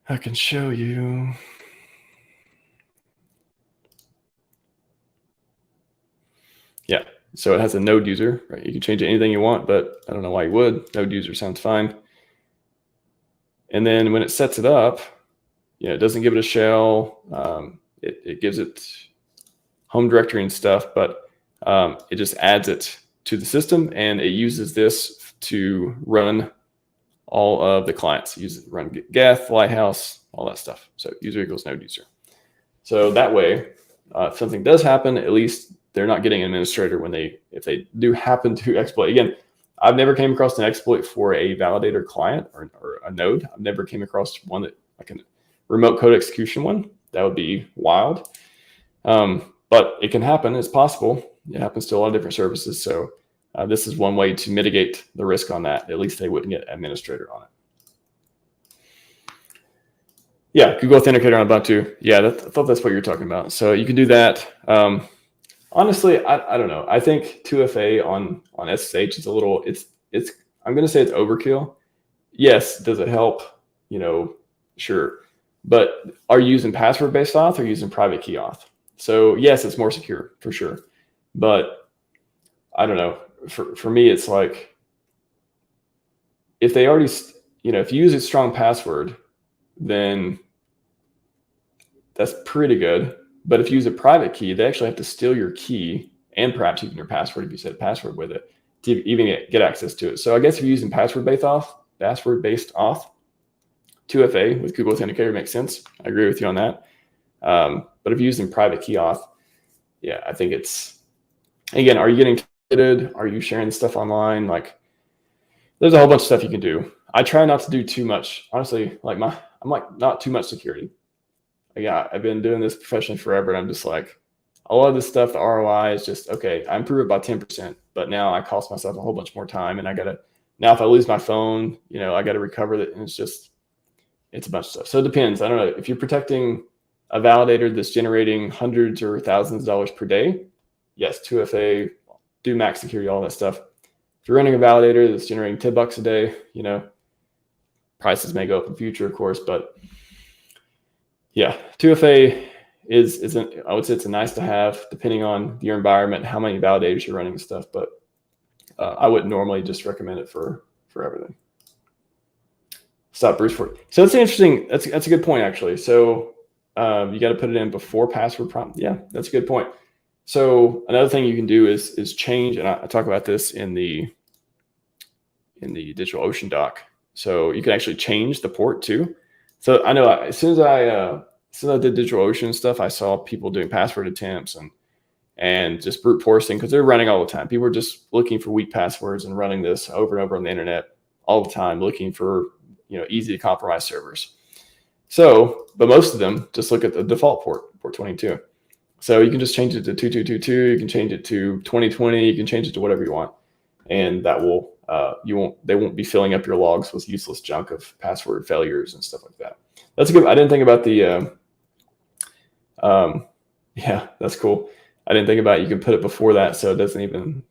I can show you. Yeah, so it has a node user, right? You can change anything you want, but I don't know why you would. Node user sounds fine. And then when it sets it up, it doesn't give it a shell. It gives it home directory and stuff, but it just adds it to the system, and it uses this to run all of the clients. It uses run Geth, Lighthouse, all that stuff. So user equals node user. So that way, if something does happen, at least they're not getting an administrator if they do happen to exploit. Again, I've never came across an exploit for a validator client or a node. I've never came across one that like a remote code execution one. That would be wild. But it can happen. It's possible. It happens to a lot of different services. So this is one way to mitigate the risk on that. At least they wouldn't get administrator on it. Yeah, Google Authenticator on Ubuntu. Yeah, I thought that's what you're talking about. So you can do that. Honestly, I don't know. I think 2FA on SSH is a little. It's. I'm going to say it's overkill. Yes, does it help? You know, sure. But are you using password-based auth or using private key auth? So yes, it's more secure for sure. But I don't know. For me, it's like if they already, if you use a strong password, then that's pretty good. But if you use a private key, they actually have to steal your key and perhaps even your password if you set a password with it to even get access to it. So I guess if you're using password-based auth, 2FA with Google Authenticator makes sense. I agree with you on that. But if you're using private key auth, yeah, I think it's, again, are you getting ticketed? Are you sharing stuff online? Like, there's a whole bunch of stuff you can do. I try not to do too much. Honestly, I'm like not too much security. Yeah, I've been doing this professionally forever, and I'm just like, a lot of this stuff, the ROI is just, okay, I improve it by 10%, but now I cost myself a whole bunch more time, and now if I lose my phone, I got to recover it, and it's a bunch of stuff. So it depends. I don't know. If you're protecting a validator that's generating hundreds or thousands of dollars per day, yes, 2FA, do max security, all that stuff. If you're running a validator that's generating $10 a day, prices may go up in the future, of course, but yeah, 2FA I would say it's a nice to have depending on your environment, how many validators you're running and stuff, but I wouldn't normally just recommend it for everything. Stop brute force. So that's interesting. That's a good point, actually. So you got to put it in before password prompt. Yeah, that's a good point. So another thing you can do is change, and I talk about this in the DigitalOcean doc. So you can actually change the port too. So I know as soon as I did DigitalOcean stuff, I saw people doing password attempts and just brute forcing because they're running all the time. People are just looking for weak passwords and running this over and over on the internet all the time, looking for easy to compromise servers. So, but most of them just look at the default port 22. So you can just change it to 2222. You can change it to 2020. You can change it to whatever you want, and that will they won't be filling up your logs with useless junk of password failures and stuff like that. That's good. I didn't think about the yeah, that's cool. I didn't think about it. You can put it before that, so it doesn't even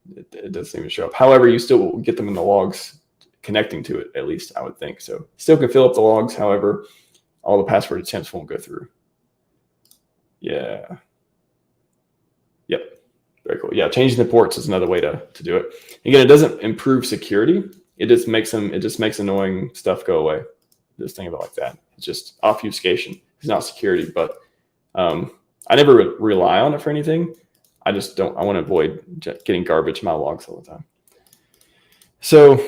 show up. However, you still will get them in the logs connecting to it, at least I would think. So still can fill up the logs. However, all the password attempts won't go through. Yeah. Yep. Very cool. Yeah, changing the ports is another way to do it. Again, it doesn't improve security. It just makes annoying stuff go away. Just think about it like that. It's just obfuscation. It's not security, but I never rely on it for anything. I want to avoid getting garbage in my logs all the time. So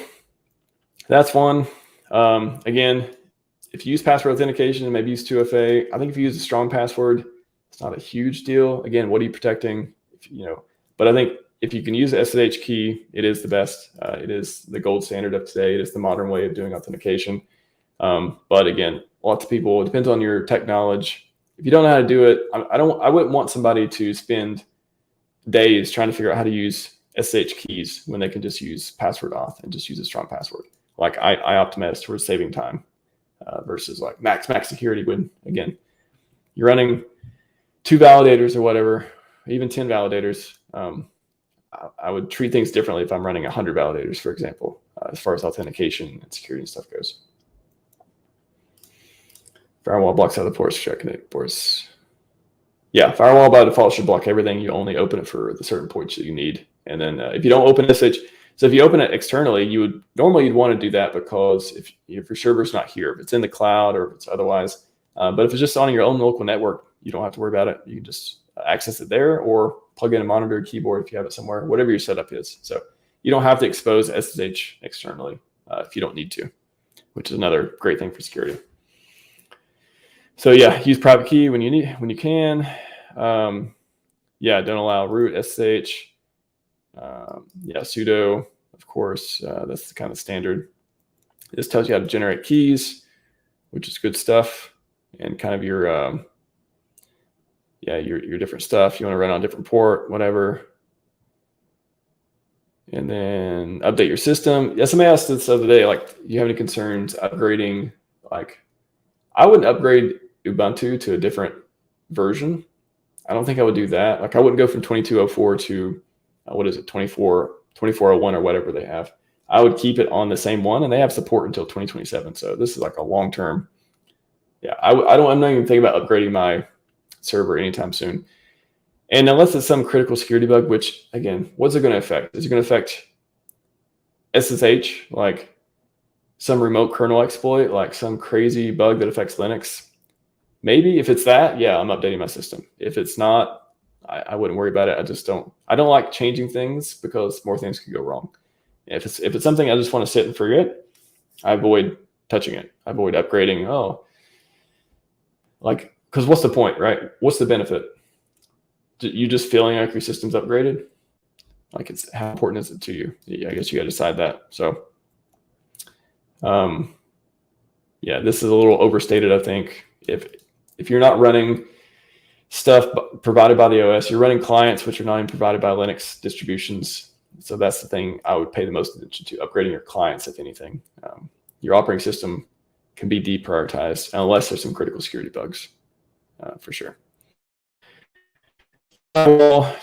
that's one. Again, if you use password authentication, maybe use 2FA. I think if you use a strong password, it's not a huge deal. Again, what are you protecting? But I think if you can use the SSH key, it is the best. It is the gold standard of today. It is the modern way of doing authentication. But again, lots of people, it depends on your tech knowledge. If you don't know how to do it, I wouldn't want somebody to spend days trying to figure out how to use SSH keys when they can just use password auth and just use a strong password. Like I optimize towards saving time versus like max security when, again, you're running 2 validators or whatever, even 10 validators. I would treat things differently if I'm running 100 validators, for example, as far as authentication and security and stuff goes. Firewall blocks out the ports, checking it ports. Yeah, firewall by default should block everything. You only open it for the certain ports that you need. And then if you don't open SSH, so if you open it externally, you'd want to do that because if your server's not here, if it's in the cloud or if it's otherwise, but if it's just on your own local network, you don't have to worry about it. You can just access it there or plug in a monitor, keyboard if you have it somewhere, whatever your setup is. So you don't have to expose SSH externally if you don't need to, which is another great thing for security. So yeah, use private key when you can. Yeah, don't allow root SSH. Yeah, sudo. of course. That's the kind of standard. This tells you how to generate keys, which is good stuff, and kind of your different stuff. You want to run on a different port, whatever. And then update your system. Yeah, somebody asked this the other day, like, do you have any concerns upgrading? Like, I wouldn't upgrade Ubuntu to a different version. I don't think I would do that. Like, I wouldn't go from 2204 to, what is it, 2401 or whatever they have. I would keep it on the same one, and they have support until 2027. So this is like a long-term. Yeah, I'm not even thinking about upgrading my server anytime soon. And unless it's some critical security bug, which, again, what's it going to affect? Is it going to affect SSH, like some remote kernel exploit, like some crazy bug that affects Linux? Maybe. If it's that, yeah, I'm updating my system. If it's not, I wouldn't worry about it. I don't like changing things because more things could go wrong. If it's something I just want to sit and forget, I avoid touching it. I avoid upgrading. Because what's the point, right? What's the benefit? You just feeling like your system's upgraded? Like, it's how important is it to you? Yeah, I guess you got to decide that. So, yeah, this is a little overstated, I think. If you're not running stuff provided by the OS, you're running clients which are not even provided by Linux distributions. So that's the thing I would pay the most attention to, upgrading your clients, if anything. Your operating system can be deprioritized unless there's some critical security bugs, for sure. Firewall,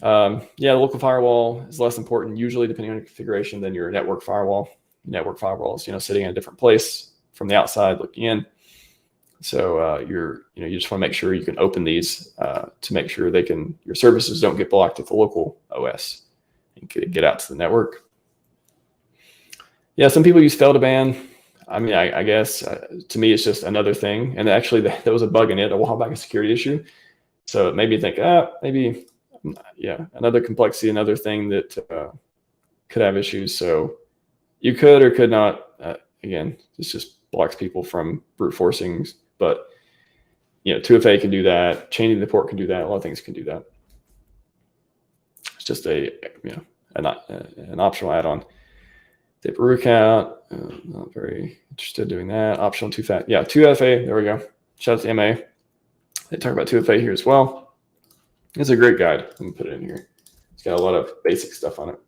the local firewall is less important, usually, depending on your configuration, than your network firewall. Network firewall is, sitting in a different place from the outside looking in. So you just want to make sure you can open these to make sure your services don't get blocked at the local OS and get out to the network. Yeah, some people use fail to ban. I mean, I guess to me, it's just another thing. And actually, there was a bug in it a while back, a security issue. So it made me think, maybe, another complexity, another thing that could have issues. So you could or could not. Again, this just blocks people from brute forcing. But 2FA can do that. Changing the port can do that. A lot of things can do that. It's just an optional add-on. Dip root count. Not very interested in doing that. Optional 2FA. Yeah, 2FA. There we go. Shout out to MA. They talk about 2FA here as well. It's a great guide. Let me put it in here. It's got a lot of basic stuff on it.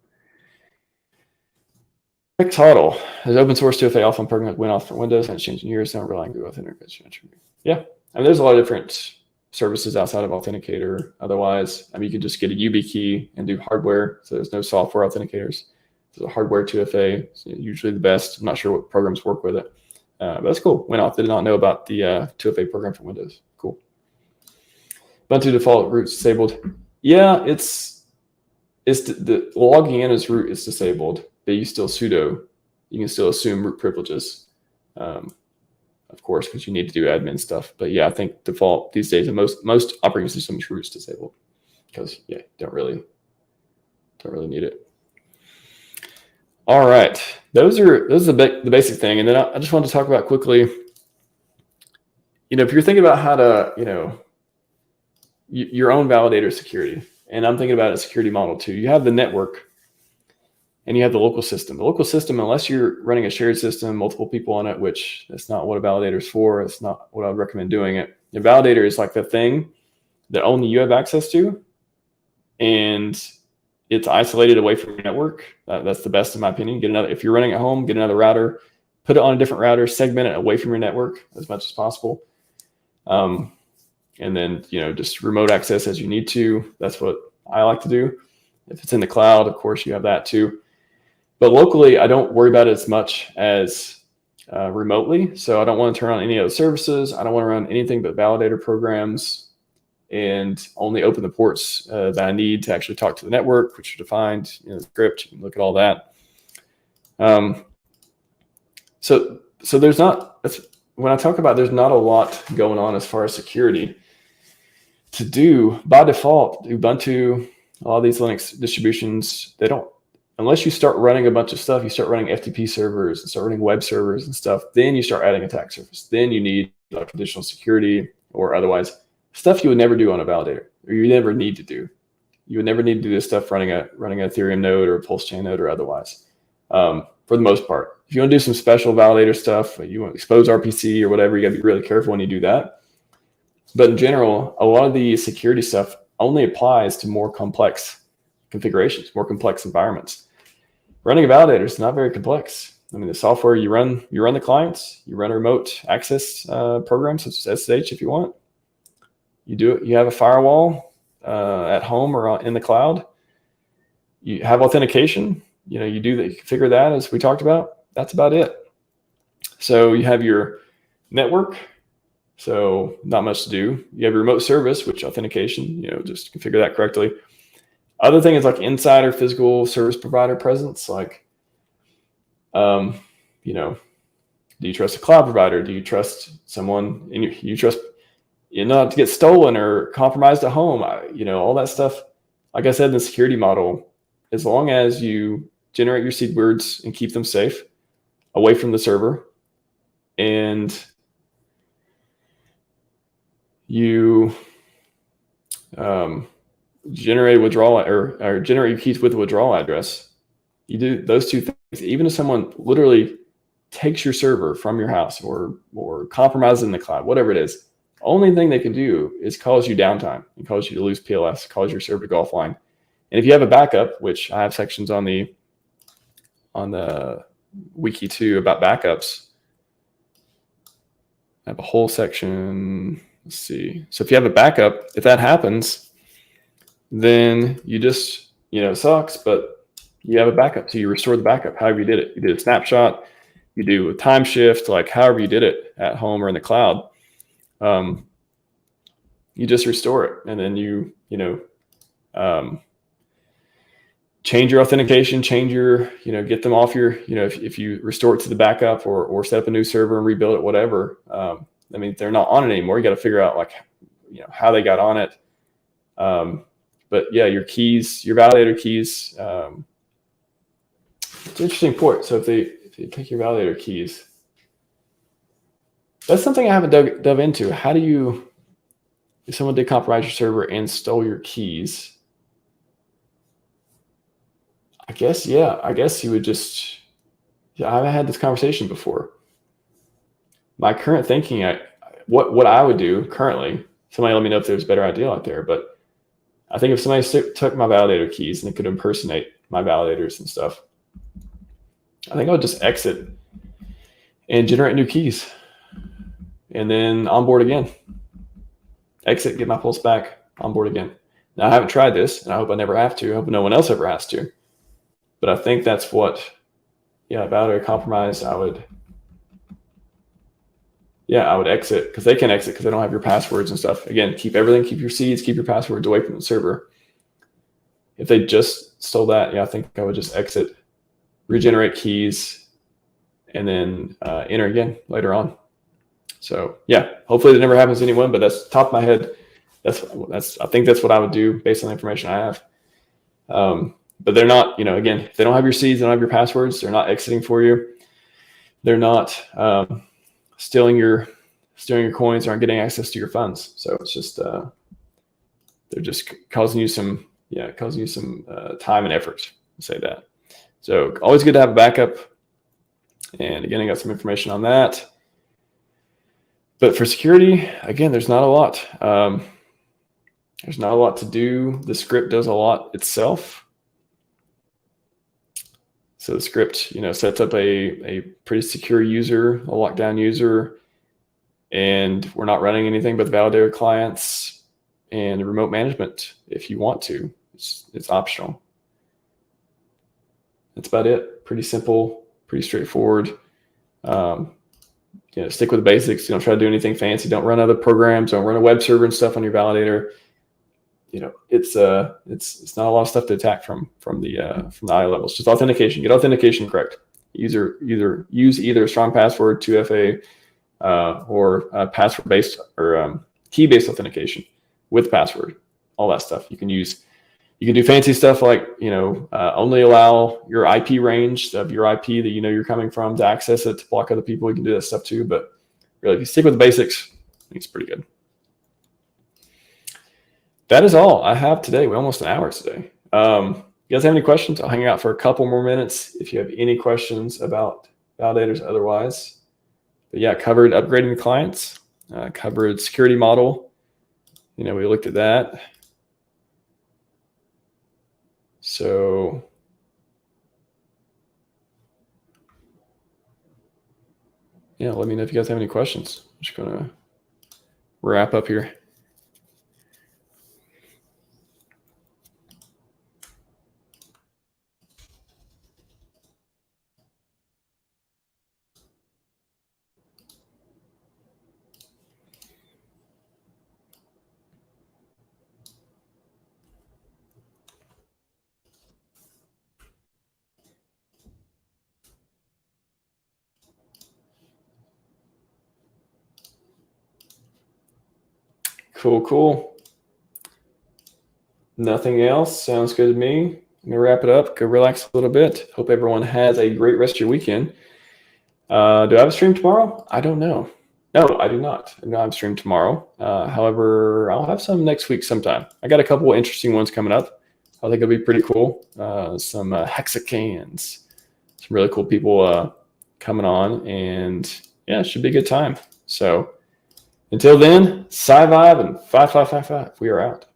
Total. There's open source 2FA alpha program that went off for Windows and it's changed in years. Don't rely on Google Authenticator. Yeah. I mean, there's a lot of different services outside of Authenticator. Otherwise, you could just get a YubiKey and do hardware. So there's no software authenticators. There's a hardware 2FA. It's usually the best. I'm not sure what programs work with it. But that's cool. Went off. Did not know about the 2FA program for Windows. Cool. Ubuntu default root disabled. Yeah, it's the logging in as root is disabled. But you can still assume root privileges, of course, because you need to do admin stuff. But yeah, I think default these days, most operating systems root's disabled because don't really need it. All right, those are the basic thing, and then I just wanted to talk about quickly. If you're thinking about how to your own validator security, and I'm thinking about a security model too. You have the network. And you have the local system. The local system, unless you're running a shared system, multiple people on it, which that's not what a validator is for. It's not what I would recommend doing it. A validator is like the thing that only you have access to, and it's isolated away from your network. That's the best in my opinion. If you're running at home, get another router, put it on a different router, segment it away from your network as much as possible. And then, just remote access as you need to. That's what I like to do. If it's in the cloud, of course, you have that too. But locally, I don't worry about it as much as remotely. So I don't want to turn on any other services. I don't want to run anything but validator programs and only open the ports that I need to actually talk to the network, which are defined in the script. You can look at all that. So there's not, when I talk about there's not a lot going on as far as security to do. By default, Ubuntu, a lot of these Linux distributions, they don't, unless you start running a bunch of stuff, you start running FTP servers and start running web servers and stuff, then you start adding attack surface. Then you need additional security or otherwise stuff you would never do on a validator, or you never need to do. You would never need to do this stuff running an Ethereum node or a PulseChain node or otherwise. for the most part. If you want to do some special validator stuff, you want to expose RPC or whatever, you got to be really careful when you do that. But in general, a lot of the security stuff only applies to more complex configurations, more complex environments. Running a validator is not very complex. I mean, the software you run the clients, you run a remote access program such as SSH if you want. You do it. You have a firewall at home or in the cloud. You have authentication. You configure that as we talked about. That's about it. So you have your network. So not much to do. You have your remote service, which authentication, just configure that correctly. Other thing is like insider physical service provider presence. Like, do you trust a cloud provider? Do you trust someone you trust not to get stolen or compromised at home? All that stuff. Like I said, in the security model, as long as you generate your seed words and keep them safe away from the server, and you generate withdrawal or generate your keys with a withdrawal address. You do those two things. Even if someone literally takes your server from your house or compromises in the cloud, whatever it is, only thing they can do is cause you downtime and cause you to lose PLS, cause your server to go offline. And if you have a backup, which I have sections on the wiki too about backups, I have a whole section. Let's see. So if you have a backup, if that happens, then you just, it sucks, but you have a backup. So you restore the backup, however you did it. You did a snapshot, you do a time shift, like however you did it at home or in the cloud. You just restore it. And then you change your authentication, change your, get them off your, if you restore it to the backup or set up a new server and rebuild it, whatever. They're not on it anymore. You got to figure out how they got on it. But yeah, your keys, your validator keys, it's an interesting point. So if you take your validator keys, that's something I haven't dove into. How do you, if someone did compromise your server and stole your keys, I guess you would just, I haven't had this conversation before. My current thinking, what I would do currently, somebody let me know if there's a better idea out there, but I think if somebody took my validator keys and they could impersonate my validators and stuff, I think I would just exit and generate new keys and then onboard again. Exit, get my pulse back, onboard again. Now, I haven't tried this, and I hope I never have to. I hope no one else ever has to. But I think that's what, validator compromise, I would exit, because they can exit because they don't have your passwords and stuff. Again, keep everything, keep your seeds, keep your passwords away from the server. If they just stole that, I think I would just exit, regenerate keys, and then enter again later on. So hopefully that never happens to anyone, but that's top of my head. I think that's what I would do based on the information I have. But they're not, again, if they don't have your seeds, they don't have your passwords, they're not exiting for you. They're not stealing your coins, aren't getting access to your funds. So it's just they're just causing you some time and effort, to say that. So always good to have a backup. And again, I got some information on that. But for security, again, there's not a lot. There's not a lot to do. The script does a lot itself. So the script, sets up a pretty secure user, a lockdown user, and we're not running anything but the validator clients and remote management if you want to. It's optional. That's about it. Pretty simple, pretty straightforward. Stick with the basics. Don't try to do anything fancy. Don't run other programs. Don't run a web server and stuff on your validator. It's not a lot of stuff to attack from the high levels. Just authentication. Get authentication correct. Use either a strong password, 2FA, or password based or key based authentication with password. All that stuff you can use. You can do fancy stuff like only allow your IP range of your IP that you're coming from to access it to block other people. You can do that stuff too. But really, if you stick with the basics, I think it's pretty good. That is all I have today. We're almost an hour today. you guys have any questions? I'll hang out for a couple more minutes if you have any questions about validators otherwise. But yeah, covered upgrading the clients, covered security model. We looked at that. So yeah, let me know if you guys have any questions. I'm just going to wrap up here. Cool. Nothing else. Sounds good to me. I'm going to wrap it up. Go relax a little bit. Hope everyone has a great rest of your weekend. Do I have a stream tomorrow? I don't know. No, I do not. I don't have a stream tomorrow. However, I'll have some next week sometime. I got a couple of interesting ones coming up. I think it'll be pretty cool. Some hexacans. Some really cool people coming on. And yeah, it should be a good time. So until then, Scivive and 5555. We are out.